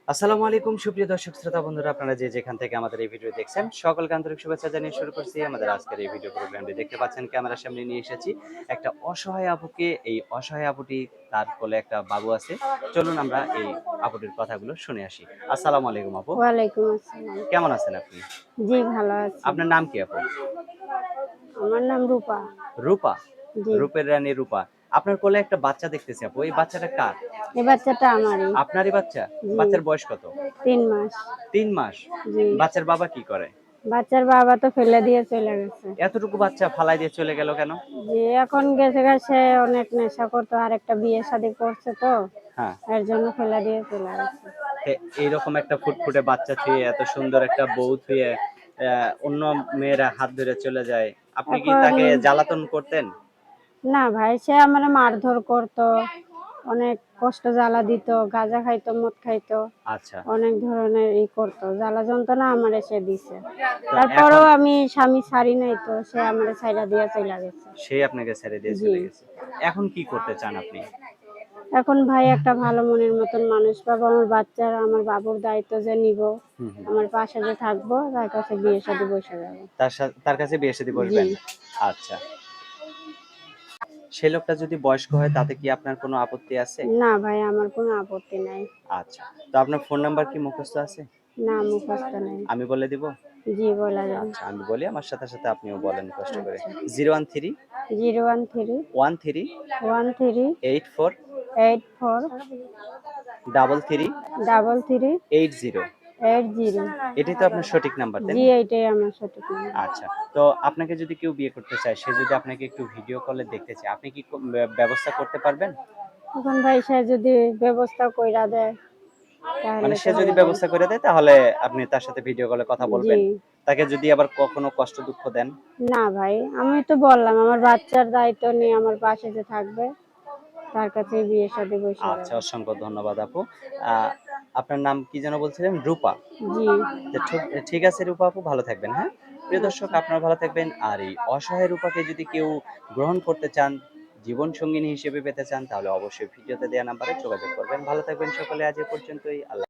আসসালামু আলাইকুম সুপ্রিয় দর্শক শ্রোতা বন্ধুরা, আপনারা যে যেখান থেকে আমাদের এই ভিডিও দেখছেন সকলকে আন্তরিক শুভেচ্ছা জানিয়ে শুরু করছি আমাদের আজকের এই ভিডিও প্রোগ্রামটি। দেখতে পাচ্ছেন ক্যামেরার সামনে নিয়ে এসেছি একটা অসহায় আপুকে। এই অসহায় আপুটি, তার কোলে একটা বাবু আছে। চলুন আমরা এই আপুটির কথাগুলো শুনে আসি। আসসালামু আলাইকুম আপু, ওয়ালাইকুম আসসালাম। কেমন আছেন আপনি? জি, ভালো আছি। আপনার নাম কি আপু? আমার নাম রূপা। রূপা? জি, রূপের রানী রূপা। আপনার কোলে একটা বাচ্চা দেখতেছি আপু, এই বাচ্চাটা কার? এই বাচ্চাটা আমারই। আপনারই বাচ্চা? জি, বাচ্চার বয়স কত? ৩ মাস। 3 মাস? জি, বাচ্চার বাবা কি করে? বাচ্চার বাবা তো ফেলে দিয়ে চলে গেছে। এতটুকু বাচ্চা ফালাই দিয়ে চলে গেল কেন? জি, এখন গেছে গা, সে অনেক নেশা করতো, আর একটা বিয়ে শাদী করছে তো, হ্যাঁ। এর জন্য ফেলে দিয়ে চলে গেছে। এইরকম একটা ফুটফুটে বাচ্চা থুয়ে, এত সুন্দর একটা বউ থুয়ে অন্য মেয়েরা হাত ধরে চলে যায়। আপনি কি এখন তাকে জ্বালাতন করতেন? না ভাই, সে আমার মারধর করতো, অনেক কষ্ট জ্বালা দিত, গাঁজা খাইতো, মদ খাইতো, আচ্ছা। অনেক ধরনের করতো, জ্বালা যন্ত্রণা আমার এসে দিছে। তো এখন তারপরেও আমি স্বামী ছাড়ি নাই, তো সে আমার ছাইড়া দিয়ে চলে গেছে। সে আপনাকে ছেড়ে দিয়ে জি, চলে গেছে। এখন কি করতে চান আপনি? এখন ভাই একটা ভালো মনের মতন মানুষ পাবো, আমার বাচ্চার, আমার বাবুর দায়িত্ব যে নিব, হুম হুম। আমার পাশে যে থাকবো, তার কাছে বিয়ে শাদী বসে যাবো। তার কাছে বিয়ে শাদী জি, বসবেন? আচ্ছা। সেই লোকটা যদি বয়স্ক হয় তাতে কি আপনার কোনো আপত্তি আছে? না ভাই, আমার কোনো আপত্তি নাই। আচ্ছা। তো আপনার ফোন নাম্বার কি মুখস্থ আছে? না, মুখস্থ নাই। আমি বলে দিব? জি, বলা যান। আচ্ছা, আমি বলি, আমার সাথে সাথে আপনিও বলেন কষ্ট করে। আচ্ছা, 013 013 13 13 84 84 33 33 80। 80। এটাই তো আপনার সঠিক নাম্বার, তাই জি, না? এইটাই আমার সঠিক নাম্বার। আচ্ছা। তো আপনাকে যদি কেউ বিয়ে করতে চায়, সে যদি আপনাকে একটু ভিডিও কলে দেখতে চায়, আপনি কি ব্যবস্থা করতে পারবেন? এখন ভাই সে যদি ব্যবস্থা কইরা দেয়, মানে তাহলে সে তো যদি হইবই। ব্যবস্থা করে দেয় তাহলে আপনি তার সাথে ভিডিও কলে কথা জি, বলবেন? তাকে যদি আবার কখনো কষ্ট দুঃখ দেন? না ভাই, আমি তো বললাম আমার বাচ্চার দায়িত্ব নিয়ে আমার পাশে যে থাকবে, তার কাছে বিয়ে শাদী বসে আচ্ছা, যাবে। অসংখ্য ধন্যবাদ আপু। আ আপনার নাম কি যেন বলছিলেন? রূপা। জি, তো ঠিক আছে রূপা আপু, ভালো থাকবেন, হ্যাঁ? প্রিয় দর্শক, আচ্ছা, আপনারা ভালো থাকবেন। আর এই অসহায় রূপাকে যদি কেউ গ্রহণ করতে চান, জীবন সঙ্গিনী হিসেবে পেতে চান, তাহলে অবশ্যই ভিডিওতে দেয়া নাম্বারে যোগাযোগ করবেন। ভালো থাকবেন সকলে, আজ এ পর্যন্তই। আল্লাহ